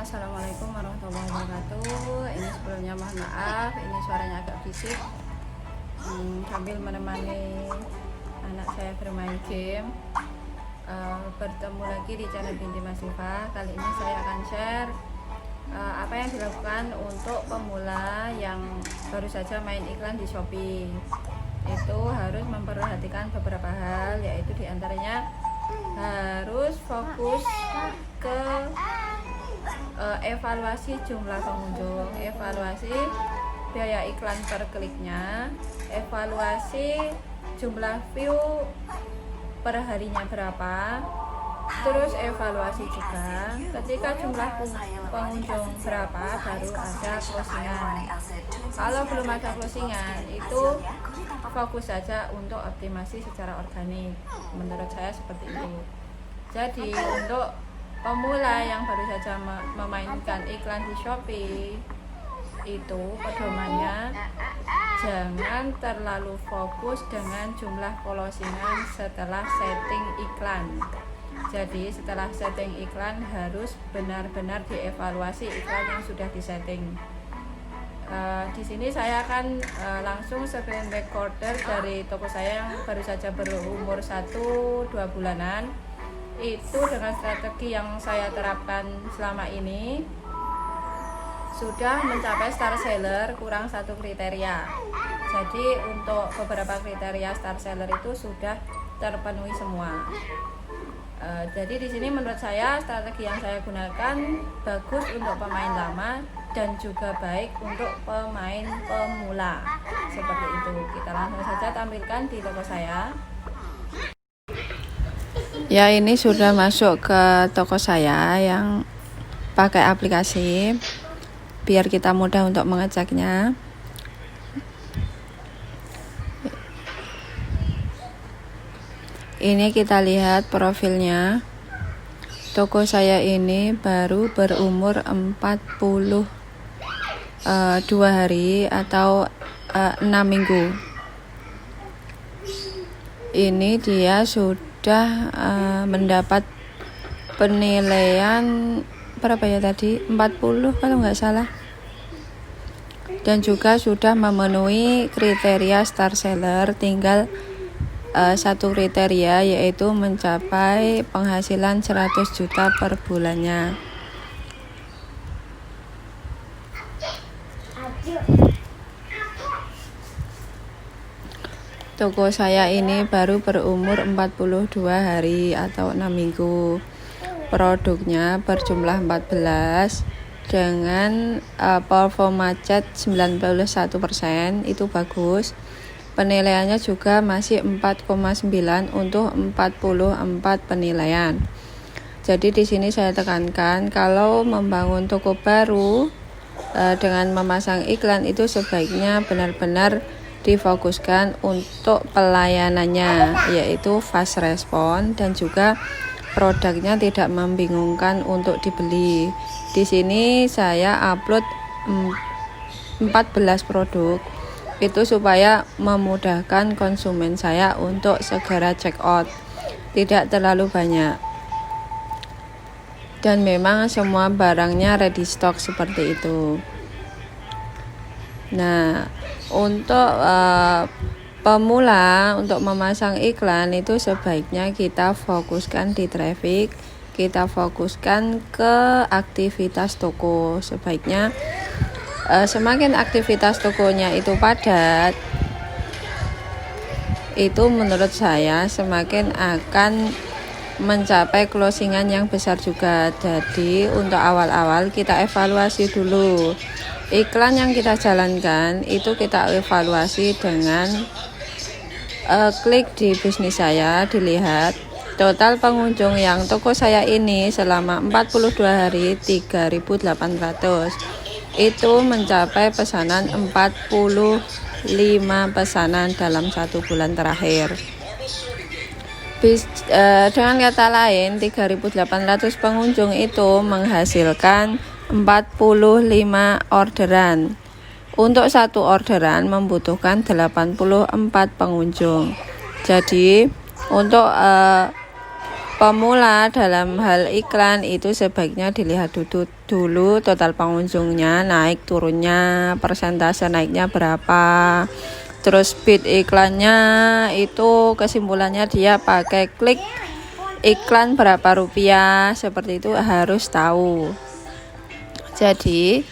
Assalamualaikum warahmatullahi wabarakatuh. Ini sebelumnya mohon maaf, ini suaranya agak berisik. Sambil menemani anak saya bermain game. Bertemu lagi di channel Binti Masifa. Kali ini saya akan share apa yang dilakukan untuk pemula yang baru saja main iklan di Shopee. Itu harus memperhatikan beberapa hal, yaitu diantaranya harus fokus ke evaluasi jumlah pengunjung, evaluasi biaya iklan per kliknya, evaluasi jumlah view per harinya berapa, terus evaluasi juga ketika jumlah pengunjung berapa baru ada closingan. Kalau belum ada closingan itu fokus saja untuk optimasi secara organik, menurut saya seperti itu. Jadi untuk pemula yang baru saja memainkan iklan di Shopee, itu pedomannya jangan terlalu fokus dengan jumlah closingan setelah setting iklan. Jadi setelah setting iklan harus benar-benar dievaluasi iklan yang sudah disetting. Di sini saya akan langsung screen recorder dari toko saya yang baru saja berumur 1-2 bulanan. Itu dengan strategi yang saya terapkan selama ini sudah mencapai star seller kurang satu kriteria. Jadi untuk beberapa kriteria star seller itu sudah terpenuhi semua. Jadi di sini menurut saya strategi yang saya gunakan bagus untuk pemain lama dan juga baik untuk pemain pemula. Seperti itu. Kita langsung saja tampilkan di toko saya. Ya, ini sudah masuk ke toko saya yang pakai aplikasi biar kita mudah untuk mengeceknya. Ini kita lihat profilnya. Toko saya ini baru berumur 42 hari atau 6 minggu. Ini dia sudah mendapat penilaian berapa ya tadi? 40 kalau nggak salah. Dan juga sudah memenuhi kriteria star seller, tinggal satu kriteria yaitu mencapai penghasilan 100 juta per bulannya. Toko saya ini baru berumur 42 hari atau 6 minggu. Produknya berjumlah 14 dengan performa chat 91%, itu bagus. Penilaiannya juga masih 4,9 untuk 44 penilaian. Jadi di sini saya tekankan kalau membangun toko baru dengan memasang iklan itu sebaiknya benar-benar difokuskan untuk pelayanannya, yaitu fast respon dan juga produknya tidak membingungkan untuk dibeli. Di sini saya upload 14 produk itu supaya memudahkan konsumen saya untuk segera check out. Tidak terlalu banyak. Dan memang semua barangnya ready stock seperti itu. Nah, untuk pemula untuk memasang iklan itu sebaiknya kita fokuskan di traffic, kita fokuskan ke aktivitas toko. Sebaiknya semakin aktivitas tokonya itu padat, itu menurut saya semakin akan mencapai closingan yang besar juga. Jadi untuk awal-awal kita evaluasi dulu. Iklan yang kita jalankan itu kita evaluasi dengan klik di bisnis saya, dilihat total pengunjung yang toko saya ini selama 42 hari 3.800. Itu mencapai pesanan 45 pesanan dalam 1 bulan terakhir. Dengan kata lain 3.800 pengunjung itu menghasilkan 45 orderan. Untuk satu orderan membutuhkan 84 pengunjung. Jadi untuk pemula dalam hal iklan itu sebaiknya dilihat dulu total pengunjungnya, naik turunnya, persentase naiknya berapa. Terus bid iklannya itu kesimpulannya dia pakai klik iklan berapa rupiah, seperti itu harus tahu. Jadi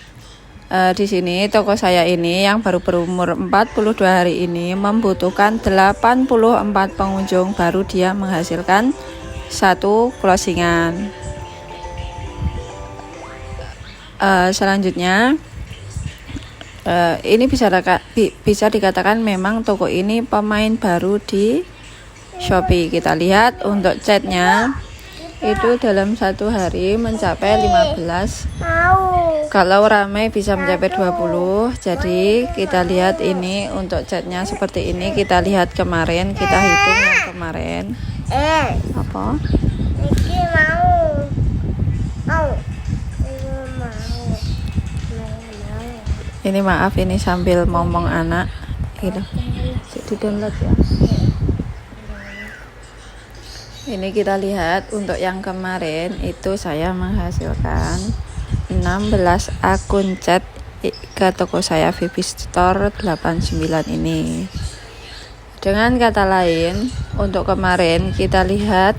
di sini toko saya ini yang baru berumur 42 hari ini membutuhkan 84 pengunjung baru dia menghasilkan satu closingan. Selanjutnya ini bisa dikatakan memang toko ini pemain baru di Shopee. Kita lihat untuk chatnya itu dalam satu hari mencapai 15, kalau ramai bisa mencapai 20. Jadi kita lihat ini untuk chatnya seperti ini. Kita lihat kemarin, kita hitung yang kemarin. Apa? Ini maaf, ini sambil ngomong anak gitu. Di download ya. Ini kita lihat untuk yang kemarin itu saya menghasilkan 16 akun chat ke toko saya VP Store 89 ini. Dengan kata lain, untuk kemarin kita lihat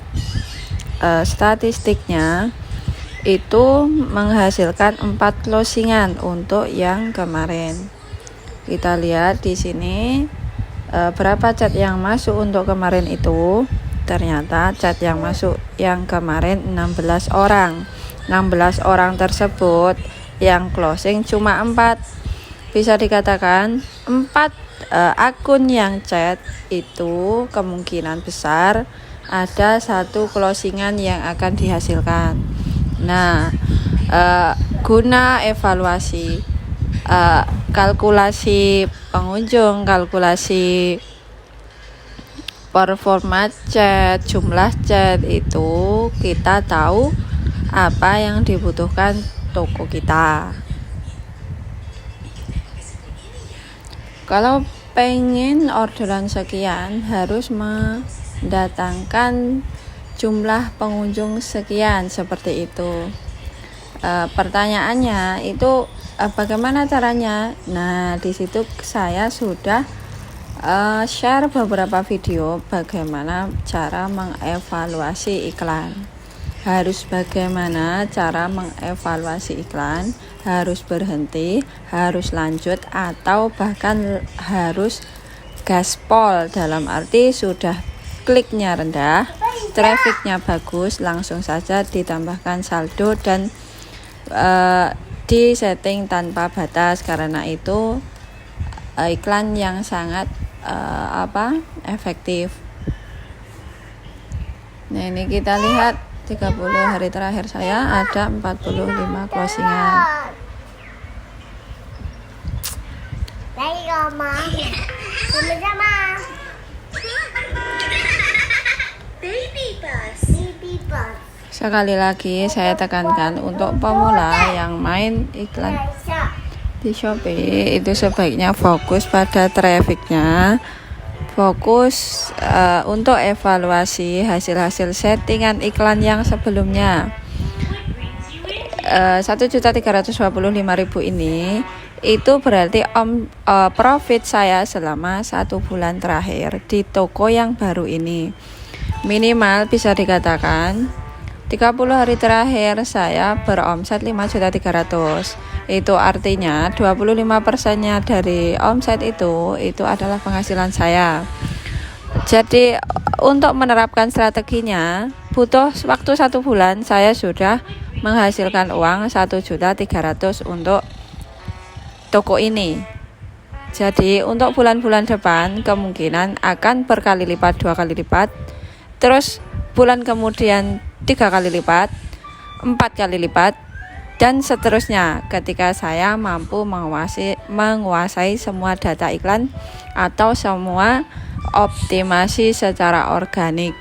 statistiknya itu menghasilkan 4 closingan untuk yang kemarin. Kita lihat di sini berapa chat yang masuk untuk kemarin itu. Ternyata chat yang masuk yang kemarin 16 orang. 16 orang tersebut yang closing cuma 4. Bisa dikatakan 4 akun yang chat itu kemungkinan besar ada satu closingan yang akan dihasilkan. Nah, guna evaluasi kalkulasi pengunjung, kalkulasi performa chat, jumlah chat itu kita tahu apa yang dibutuhkan toko kita. Kalau pengen orderan sekian harus mendatangkan jumlah pengunjung sekian, seperti itu. Pertanyaannya itu bagaimana caranya? Nah, di situ saya sudah share beberapa video bagaimana cara mengevaluasi iklan. Harus bagaimana cara mengevaluasi iklan, harus berhenti, harus lanjut, atau bahkan harus gaspol, dalam arti sudah kliknya rendah, trafficnya bagus, langsung saja ditambahkan saldo dan di setting tanpa batas, karena itu iklan yang sangat efektif. Nah, ini kita lihat 30 hari terakhir saya ada 45 closingan. Sekali lagi saya tekankan untuk pemula yang main iklan di Shopee itu sebaiknya fokus pada trafficnya, fokus untuk evaluasi hasil-hasil settingan iklan yang sebelumnya. 1.325.000 ini itu berarti profit saya selama 1 bulan terakhir di toko yang baru ini. Minimal bisa dikatakan 30 hari terakhir saya beromset 5.300.000. Itu artinya 25%-nya dari omset itu adalah penghasilan saya. Jadi untuk menerapkan strateginya butuh waktu 1 bulan, saya sudah menghasilkan uang 1.300.000 untuk toko ini. Jadi untuk bulan-bulan depan kemungkinan akan berkali lipat, 2 kali lipat, terus bulan kemudian 3 kali lipat, 4 kali lipat, dan seterusnya ketika saya mampu menguasai semua data iklan atau semua optimasi secara organik.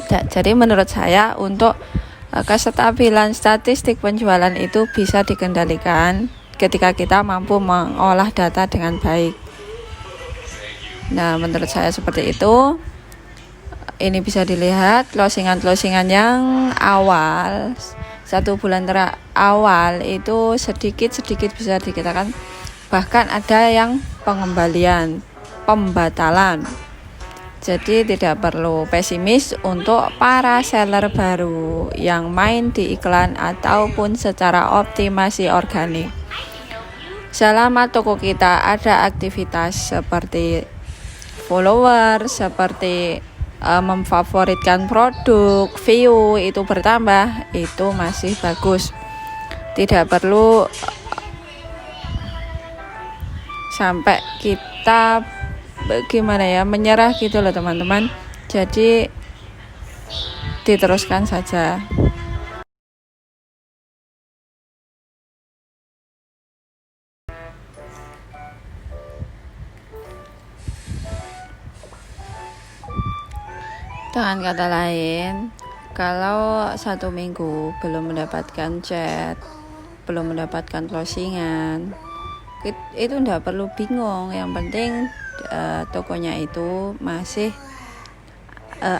Jadi menurut saya untuk kestabilan statistik penjualan itu bisa dikendalikan ketika kita mampu mengolah data dengan baik. Nah, menurut saya seperti itu. Ini bisa dilihat closingan yang awal 1 bulan awal itu sedikit bisa dikatakan, bahkan ada yang pembatalan. Jadi tidak perlu pesimis untuk para seller baru yang main di iklan ataupun secara optimasi organik. Selama toko kita ada aktivitas seperti follower, seperti memfavoritkan produk, view itu bertambah, itu masih bagus. Tidak perlu sampai kita menyerah gitu loh teman-teman. Jadi diteruskan saja. Dengan kata lain, kalau 1 minggu belum mendapatkan chat, belum mendapatkan closingan, itu tidak perlu bingung. Yang penting tokonya itu masih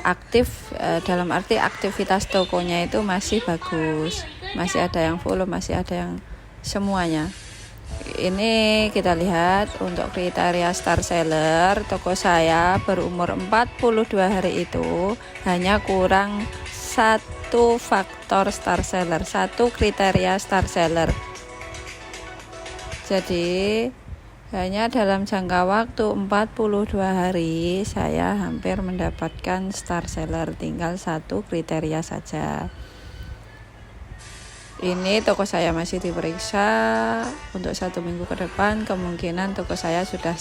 aktif, dalam arti aktivitas tokonya itu masih bagus, masih ada yang follow, masih ada yang semuanya. Ini kita lihat untuk kriteria star seller, toko saya berumur 42 hari itu hanya kurang 1 faktor star seller, 1 kriteria star seller. Jadi hanya dalam jangka waktu 42 hari saya hampir mendapatkan star seller, tinggal 1 kriteria saja. Ini toko saya masih diperiksa untuk 1 minggu ke depan, kemungkinan toko saya sudah